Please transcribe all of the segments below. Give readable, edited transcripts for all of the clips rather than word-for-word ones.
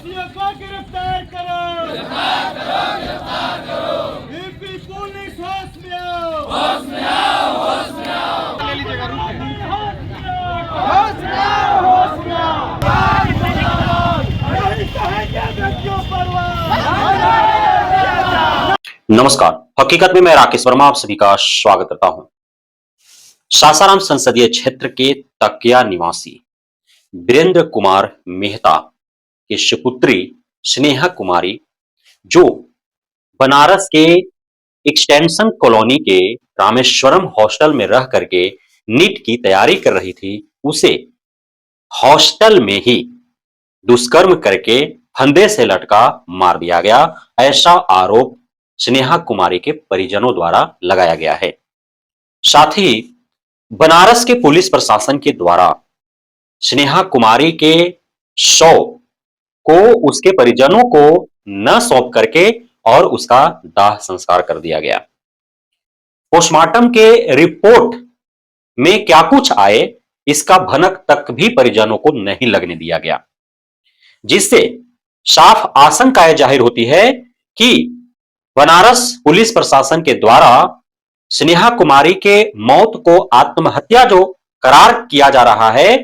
दोषियों को गिरफ्तार करो, गिरफ्तार करो, गिरफ्तार करो। यूपी पुलिस होश में आओ, होश में आओ, होश में आओ। ले लीजिएगा, रुकिए। होश में आओ, होश में आओ। नहीं कहेंगे व्यक्तियों पर नमस्कार, हकीकत में मैं राकेश वर्मा आप सभी का स्वागत करता हूं। सासाराम संसदीय क्षेत्र के तकिया निवासी वीरेंद्र कुमार मेहता की सुपुत्री स्नेहा कुमारी, जो बनारस के एक्सटेंशन कॉलोनी के रामेश्वरम हॉस्टल में रह करके नीट की तैयारी कर रही थी, उसे हॉस्टल में ही दुष्कर्म करके फंदे से लटका मार दिया गया। ऐसा आरोप स्नेहा कुमारी के परिजनों द्वारा लगाया गया है। साथ ही बनारस के पुलिस प्रशासन के द्वारा स्नेहा कुमारी के शव को उसके परिजनों को न सौंप करके और उसका दाह संस्कार कर दिया गया। पोस्टमार्टम के रिपोर्ट में क्या कुछ आए, इसका भनक तक भी परिजनों को नहीं लगने दिया गया, जिससे साफ आशंकाएं जाहिर होती है कि बनारस पुलिस प्रशासन के द्वारा स्नेहा कुमारी के मौत को आत्महत्या जो करार किया जा रहा है,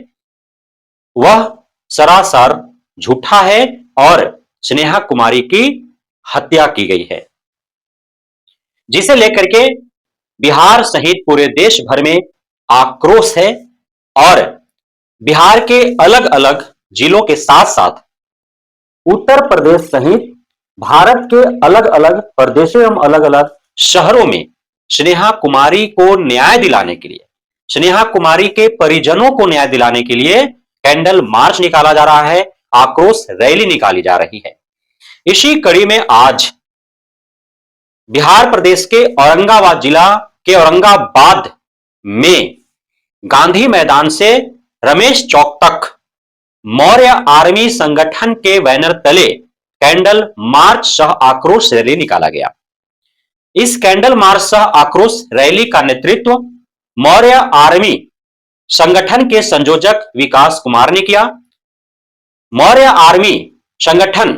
वह सरासर झूठा है और स्नेहा कुमारी की हत्या की गई है, जिसे लेकर के बिहार सहित पूरे देश भर में आक्रोश है। और बिहार के अलग अलग जिलों के साथ साथ उत्तर प्रदेश सहित भारत के अलग अलग प्रदेशों एवं अलग अलग शहरों में स्नेहा कुमारी को न्याय दिलाने के लिए, स्नेहा कुमारी के परिजनों को न्याय दिलाने के लिए कैंडल मार्च निकाला जा रहा है, आक्रोश रैली निकाली जा रही है। इसी कड़ी में आज बिहार प्रदेश के औरंगाबाद जिला के औरंगाबाद में गांधी मैदान से रमेश चौक तक मौर्य आर्मी संगठन के बैनर तले कैंडल मार्च सह आक्रोश रैली निकाला गया। इस कैंडल मार्च सह आक्रोश रैली का नेतृत्व मौर्य आर्मी संगठन के संयोजक विकास कुमार ने किया। मौर्य आर्मी संगठन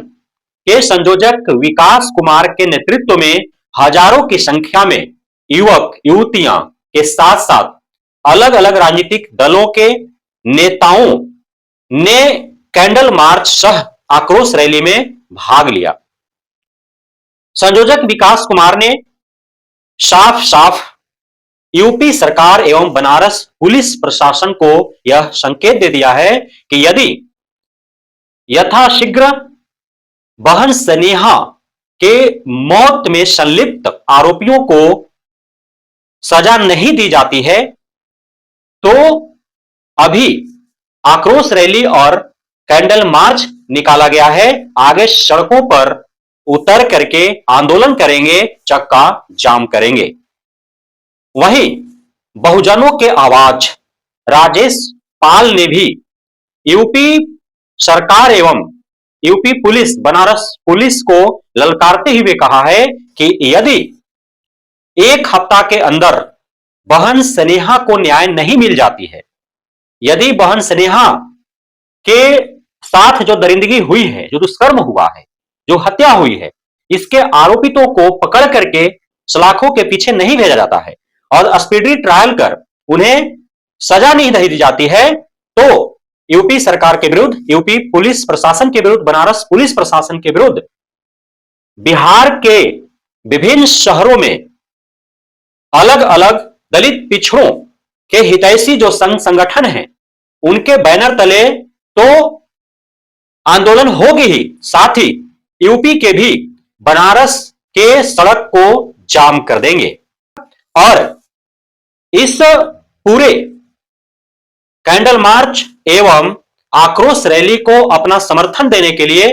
के संयोजक विकास कुमार के नेतृत्व में हजारों की संख्या में युवक युवतियां के साथ साथ अलग अलग राजनीतिक दलों के नेताओं ने कैंडल मार्च सह आक्रोश रैली में भाग लिया। संयोजक विकास कुमार ने साफ साफ यूपी सरकार एवं बनारस पुलिस प्रशासन को यह संकेत दे दिया है कि यदि यथाशीघ्र बहन स्नेहा के मौत में संलिप्त आरोपियों को सजा नहीं दी जाती है तो अभी आक्रोश रैली और कैंडल मार्च निकाला गया है, आगे सड़कों पर उतर करके आंदोलन करेंगे, चक्का जाम करेंगे। वहीं बहुजनों के आवाज राजेश पाल ने भी यूपी सरकार एवं यूपी पुलिस, बनारस पुलिस को ललकारते हुए कहा है कि यदि एक हफ्ता के अंदर बहन स्नेहा को न्याय नहीं मिल जाती है, यदि बहन स्नेहा के साथ जो दरिंदगी हुई है, जो दुष्कर्म हुआ है, जो हत्या हुई है, इसके आरोपितों को पकड़ करके सलाखों के पीछे नहीं भेजा जाता है और स्पीडी ट्रायल कर उन्हें सजा नहीं दी जाती है, तो यूपी सरकार के विरुद्ध, यूपी पुलिस प्रशासन के विरुद्ध, बनारस पुलिस प्रशासन के विरुद्ध बिहार के विभिन्न शहरों में अलग अलग दलित पिछड़ों के हितैषी जो संगठन हैं, उनके बैनर तले तो आंदोलन होगी ही, साथ ही यूपी के भी बनारस के सड़क को जाम कर देंगे। और इस पूरे कैंडल मार्च एवं आक्रोश रैली को अपना समर्थन देने के लिए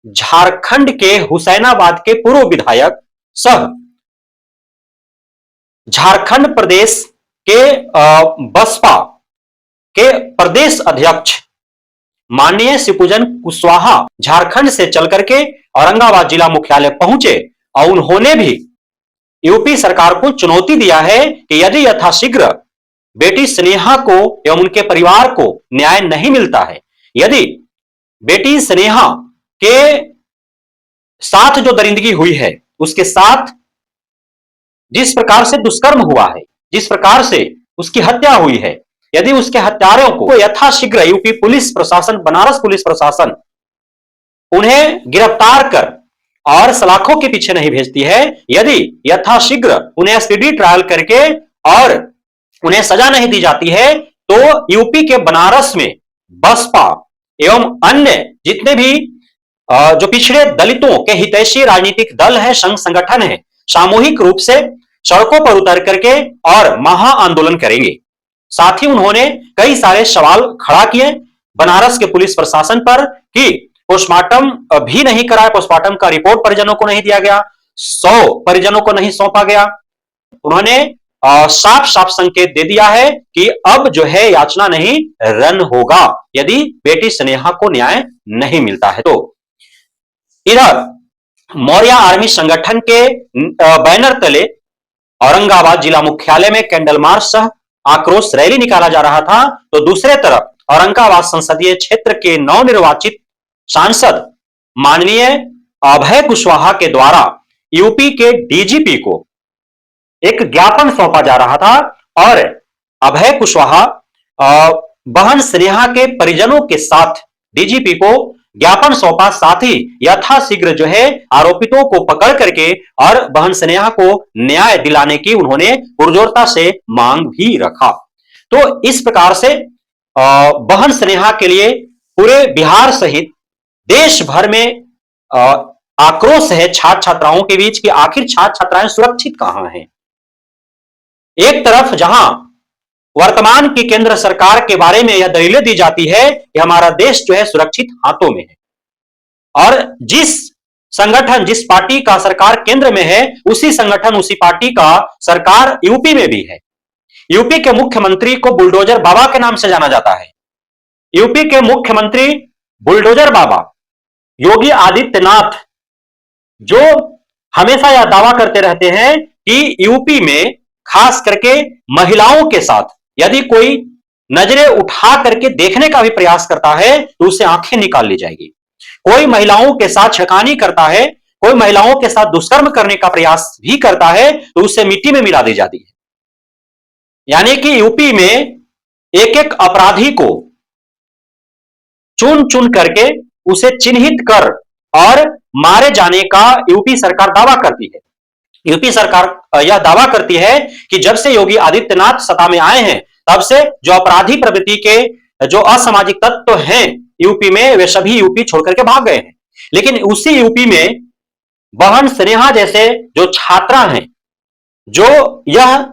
झारखंड के हुसैनाबाद के पूर्व विधायक सह झारखंड प्रदेश के बसपा के प्रदेश अध्यक्ष माननीय शिवपूजन कुशवाहा झारखंड से चल करके औरंगाबाद जिला मुख्यालय पहुंचे और उन्होंने भी यूपी सरकार को चुनौती दिया है कि यदि यथाशीघ्र बेटी स्नेहा को एवं उनके परिवार को न्याय नहीं मिलता है, यदि बेटी स्नेहा के साथ जो दरिंदगी हुई है, उसके साथ जिस प्रकार से दुष्कर्म हुआ है, जिस प्रकार से उसकी हत्या हुई है, यदि उसके हत्यारों को यथाशीघ्र यूपी पुलिस प्रशासन, बनारस पुलिस प्रशासन उन्हें गिरफ्तार कर और सलाखों के पीछे नहीं भेजती है, यदि यथाशीघ्र उन्हें स्पीडी ट्रायल करके और उन्हें सजा नहीं दी जाती है, तो यूपी के बनारस में बसपा एवं अन्य जितने भी जो पिछड़े दलितों के हितैषी राजनीतिक दल है, संघ संगठन है, सामूहिक रूप से सड़कों पर उतर करके और महा आंदोलन करेंगे। साथ ही उन्होंने कई सारे सवाल खड़ा किए बनारस के पुलिस प्रशासन पर कि पोस्टमार्टम भी नहीं कराया, पोस्टमार्टम का रिपोर्ट परिजनों को नहीं दिया गया, 100 परिजनों को नहीं सौंपा गया। उन्होंने साफ साफ संकेत दे दिया है कि अब जो है याचना नहीं रन होगा यदि बेटी स्नेहा को न्याय नहीं मिलता है। तो इधर मौर्य आर्मी संगठन के बैनर तले औरंगाबाद जिला मुख्यालय में कैंडल मार्च सह आक्रोश रैली निकाला जा रहा था, तो दूसरे तरफ औरंगाबाद संसदीय क्षेत्र के नवनिर्वाचित सांसद माननीय अभय कुशवाहा के द्वारा यूपी के डीजीपी को एक ज्ञापन सौंपा जा रहा था और अभय कुशवाहा बहन स्नेहा के परिजनों के साथ डीजीपी को ज्ञापन सौंपा, साथ ही यथाशीघ्र जो है आरोपितों को पकड़ करके और बहन स्नेहा को न्याय दिलाने की उन्होंने पुरजोरता से मांग भी रखा। तो इस प्रकार से बहन स्नेहा के लिए पूरे बिहार सहित देश भर में आक्रोश है छात्र छात्राओं के बीच कि आखिर छात्र छात्राएं सुरक्षित कहां हैं। एक तरफ जहां वर्तमान की केंद्र सरकार के बारे में यह दलीलें दी जाती है कि हमारा देश जो है सुरक्षित हाथों में है, और जिस संगठन, जिस पार्टी का सरकार केंद्र में है, उसी संगठन, उसी पार्टी का सरकार यूपी में भी है। यूपी के मुख्यमंत्री को बुलडोजर बाबा के नाम से जाना जाता है। यूपी के मुख्यमंत्री बुलडोजर बाबा योगी आदित्यनाथ, जो हमेशा यह दावा करते रहते हैं कि यूपी में खास करके महिलाओं के साथ यदि कोई नजरें उठा करके देखने का भी प्रयास करता है तो उसे आंखें निकाल ली जाएगी। कोई महिलाओं के साथ छेड़खानी करता है, कोई महिलाओं के साथ दुष्कर्म करने का प्रयास भी करता है तो उसे मिट्टी में मिला दी जाती है। यानी कि यूपी में एक एक अपराधी को चुन चुन करके उसे चिन्हित कर और मारे जाने का यूपी सरकार दावा करती है। यूपी सरकार यह दावा करती है कि जब से योगी आदित्यनाथ सत्ता में आए हैं तब से जो अपराधी प्रवृत्ति के जो असामाजिक तत्व हैं यूपी में, वे सभी यूपी छोड़कर के भाग गए हैं। लेकिन उसी यूपी में बहन स्नेहा जैसे जो छात्रा हैं, जो यह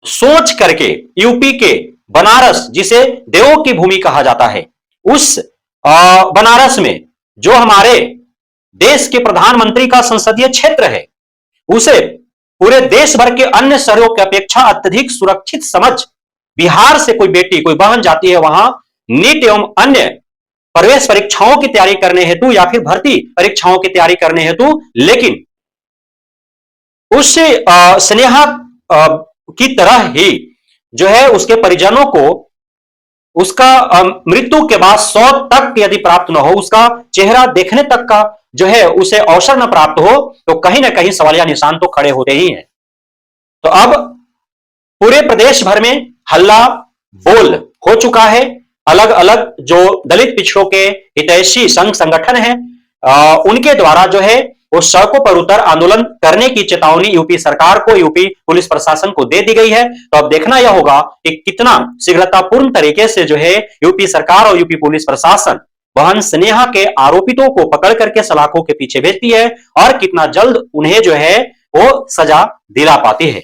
सोच करके यूपी के बनारस, जिसे देवों की भूमि कहा जाता है, उस बनारस में जो हमारे देश के प्रधानमंत्री का संसदीय क्षेत्र है, उसे पूरे देश भर के अन्य शहरों की अपेक्षा अत्यधिक सुरक्षित समझ बिहार से कोई बेटी, कोई बहन जाती है वहां नीट एवं अन्य प्रवेश परीक्षाओं की तैयारी करने हेतु या फिर भर्ती परीक्षाओं की तैयारी करने हेतु, लेकिन उस स्नेहा की तरह ही जो है उसके परिजनों को उसका मृत्यु के बाद 100 तक यदि प्राप्त न हो, उसका चेहरा देखने तक का जो है उसे अवसर न प्राप्त हो, तो कहीं ना कहीं सवालिया निशान तो खड़े होते ही हैं। तो अब पूरे प्रदेश भर में हल्ला बोल हो चुका है। अलग अलग जो दलित पिछड़ों के हितैषी संघ संगठन हैं, उनके द्वारा जो है वो सड़कों पर उतर आंदोलन करने की चेतावनी यूपी सरकार को, यूपी पुलिस प्रशासन को दे दी गई है। तो अब देखना यह होगा कि कितना शीघ्रतापूर्ण तरीके से जो है यूपी सरकार और यूपी पुलिस प्रशासन बहन स्नेहा के आरोपितों को पकड़ करके सलाखों के पीछे भेजती है और कितना जल्द उन्हें जो है वो सजा दिला पाती है।